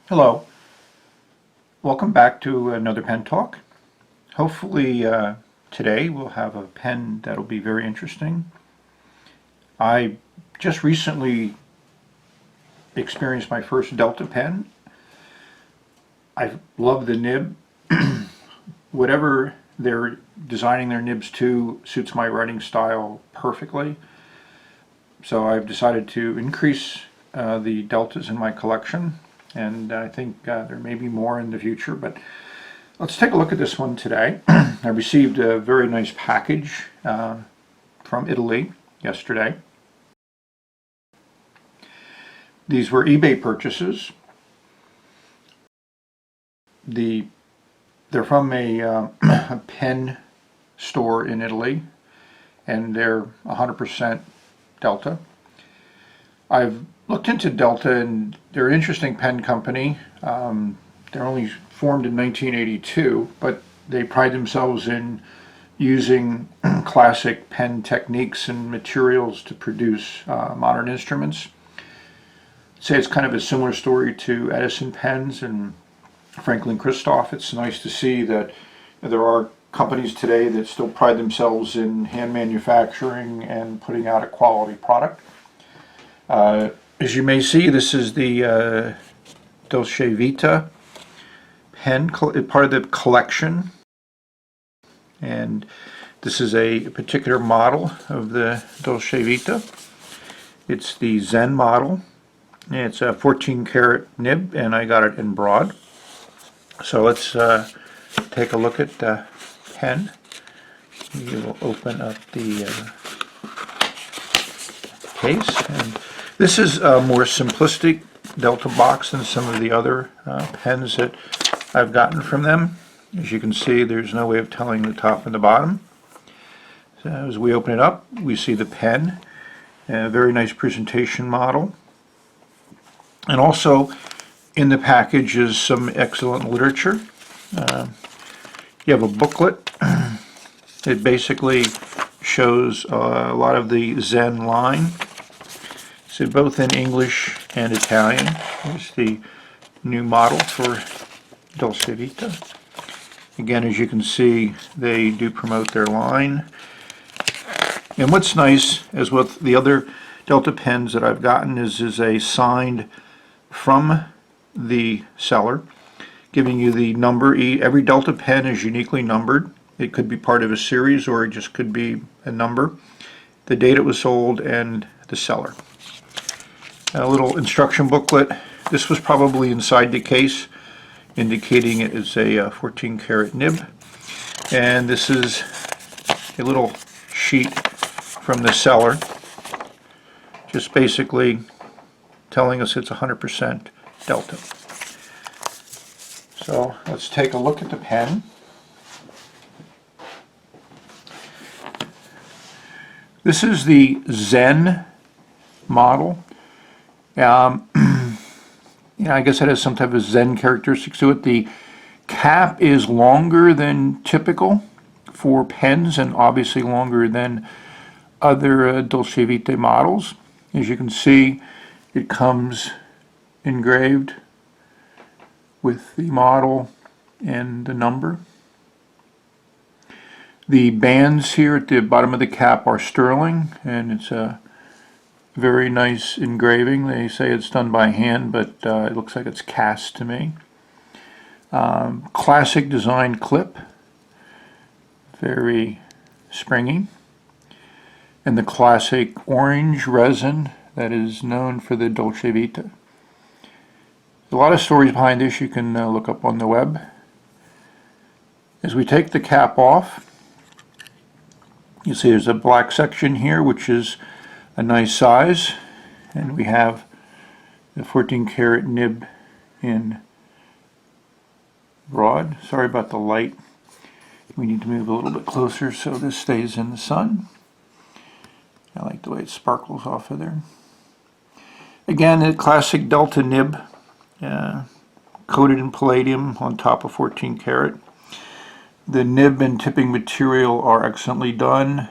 Hello, welcome back to another pen talk. Hopefully today we'll have a pen that'll be very interesting. I just recently experienced my first Delta pen. I love the nib. Whatever they're designing their nibs to suits my writing style perfectly. So I've decided to increase the Deltas in my collection, and I think there may be more in the future, but let's take a look at this one today. I received a very nice package from Italy yesterday. These were eBay purchases. They're from a pen store in Italy, and they're 100% Delta. I've looked into Delta, and they're an interesting pen company. They're only formed in 1982, but they pride themselves in using classic pen techniques and materials to produce modern instruments. I'd say it's kind of a similar story to Edison pens and Franklin Christoph. It's nice to see that there are companies today that still pride themselves in hand manufacturing and putting out a quality product. As you may see, this is the Dolcevita pen, part of the collection, and this is a particular model of the Dolcevita. It's the Zen model. It's a 14 karat nib, and I got it in broad. So let's take a look at the pen. You will open up the case, and this is a more simplistic Delta box than some of the other pens that I've gotten from them. As you can see, there's no way of telling the top and the bottom. So as we open it up, we see the pen, a very nice presentation model. And also in the package is some excellent literature. You have a booklet. It basically shows a lot of the Zen line. So both in English and Italian. Here's the new model for Dolcevita. Again, as you can see, they do promote their line. And what's nice, as with the other Delta pens that I've gotten, is a signed from the seller, giving you the number. Every Delta pen is uniquely numbered. It could be part of a series, or it just could be a number, the date it was sold, and the seller. A little instruction booklet. This was probably inside the case, indicating it is a 14 karat nib. And this is a little sheet from the seller, just basically telling us it's 100% Delta. So let's take a look at the pen. This is the Zen model. I guess it has some type of Zen characteristics to it. The cap is longer than typical for pens, and obviously longer than other Dolcevita models. As you can see, it comes engraved with the model and the number. The bands here at the bottom of the cap are sterling, and it's a very nice engraving. They say it's done by hand, but it looks like it's cast to me. Classic design clip, very springy. And the classic orange resin that is known for the Dolcevita. A lot of stories behind this you can look up on the web. As we take the cap off, you see there's a black section here, which is a nice size, and we have the 14 karat nib in broad. Sorry about the light. We need to move a little bit closer so this stays in the sun. I like the way it sparkles off of there. Again, a classic Delta nib, coated in palladium on top of 14 karat. The nib and tipping material are excellently done.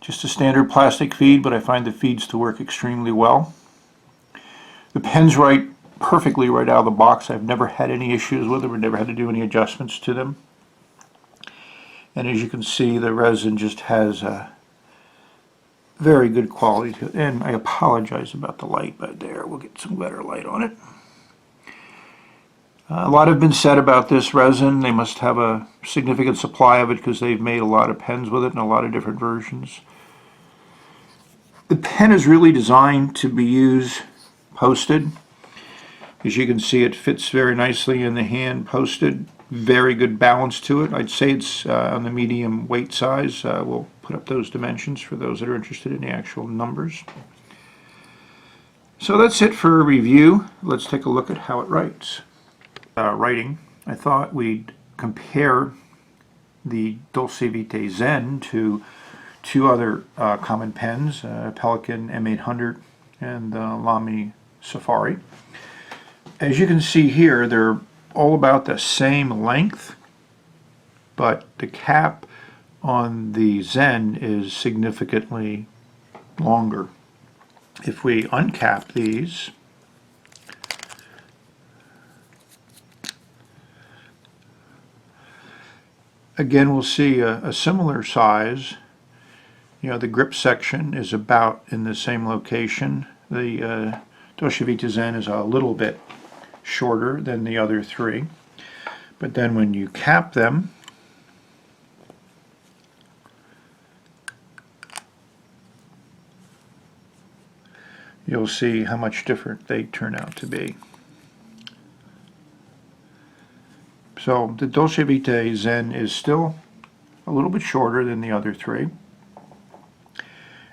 Just a standard plastic feed, but I find the feeds to work extremely well. The pens write perfectly right out of the box. I've never had any issues with them. I've never had to do any adjustments to them. And as you can see, the resin just has a very good quality to it. And I apologize about the light, but there, we'll get some better light on it. A lot have been said about this resin. They must have a significant supply of it because they've made a lot of pens with it in a lot of different versions. The pen is really designed to be used posted. As you can see, it fits very nicely in the hand posted. Very good balance to it. I'd say it's on the medium weight size. We'll put up those dimensions for those that are interested in the actual numbers. So that's it for a review. Let's take a look at how it writes. Writing, I thought we'd compare the Dolcevita Zen to two other common pens, Pelikan M800 and the Lamy Safari. As you can see here, they're all about the same length, but the cap on the Zen is significantly longer. If we uncap these, again, we'll see a similar size. You know, the grip section is about in the same location. The Dolcevita Zen is a little bit shorter than the other three. But then when you cap them, you'll see how much different they turn out to be. So the Dolcevita Zen is still a little bit shorter than the other three.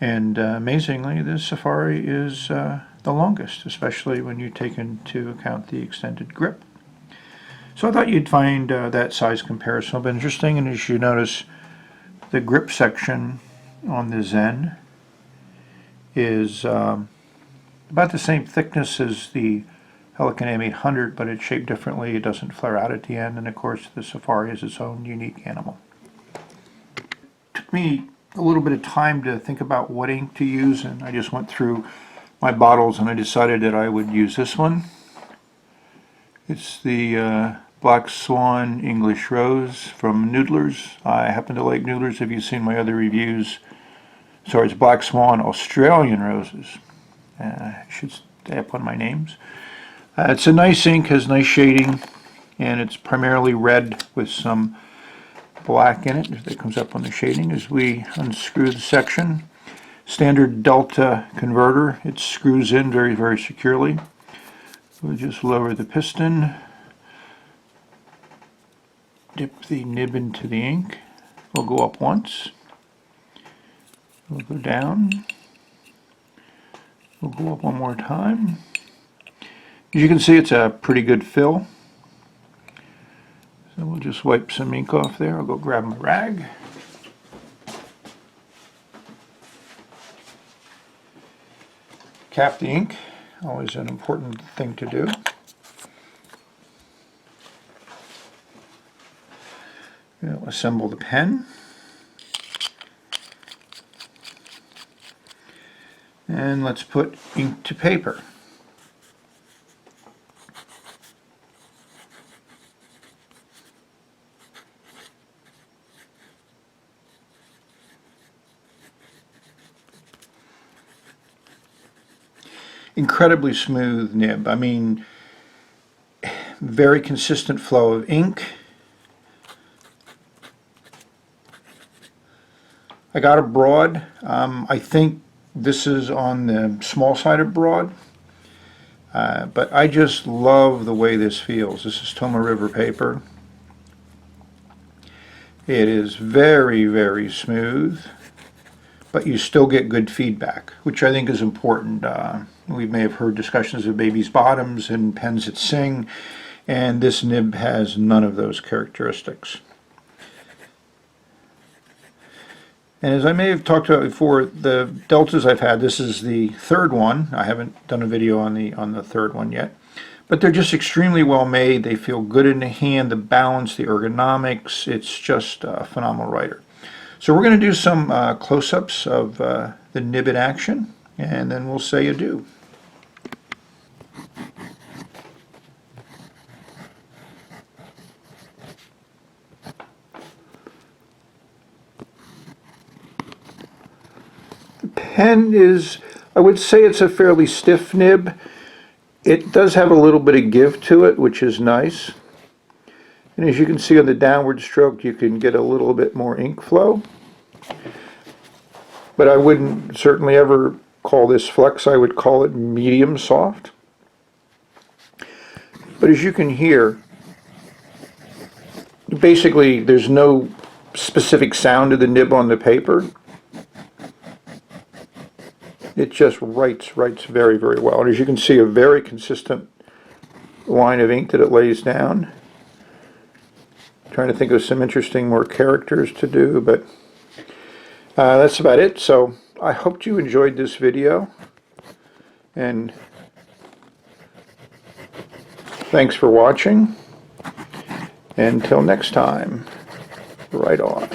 And amazingly, the Safari is the longest, especially when you take into account the extended grip. So I thought you'd find that size comparison a bit interesting. And as you notice, the grip section on the Zen is about the same thickness as the Pelikan M800, but it's shaped differently. It doesn't flare out at the end, and of course the Safari is its own unique animal. It took me a little bit of time to think about what ink to use, and I just went through my bottles and I decided that I would use this one. It's the Black Swan English Rose from Noodlers. I happen to like Noodlers. If you've seen my other reviews, sorry, it's Black Swan Australian Roses. I should stay up on my names. It's a nice ink, has nice shading, and it's primarily red with some black in it. That comes up on the shading as we unscrew the section. Standard Delta converter. It screws in very, very securely. We'll just lower the piston, dip the nib into the ink. We'll go up once. We'll go down. We'll go up one more time. As you can see, it's a pretty good fill. So we'll just wipe some ink off there. I'll go grab my rag. Cap the ink, always an important thing to do. We'll assemble the pen. And let's put ink to paper. Incredibly smooth nib. I mean, very consistent flow of ink. I got a broad. I think this is on the small side of broad, but I just love the way this feels. This is Toma River paper. It is very, very smooth, but you still get good feedback, which I think is important. We may have heard discussions of baby's bottoms and pens that sing, and this nib has none of those characteristics. And as I may have talked about before, the Deltas I've had, this is the third one. I haven't done a video on the third one yet, but they're just extremely well made. They feel good in the hand, the balance, the ergonomics. It's just a phenomenal writer. So we're going to do some close-ups of the nib in action, and then we'll say adieu. pen is, I would say it's a fairly stiff nib. It does have a little bit of give to it, which is nice. And as you can see on the downward stroke, you can get a little bit more ink flow. But I wouldn't certainly ever call this flex. I would call it medium soft. But as you can hear, basically there's no specific sound to the nib on the paper. It just writes very, very well. And as you can see, a very consistent line of ink that it lays down. Trying to think of some interesting more characters to do, but that's about it. So I hope you enjoyed this video, and thanks for watching. Until next time, right on.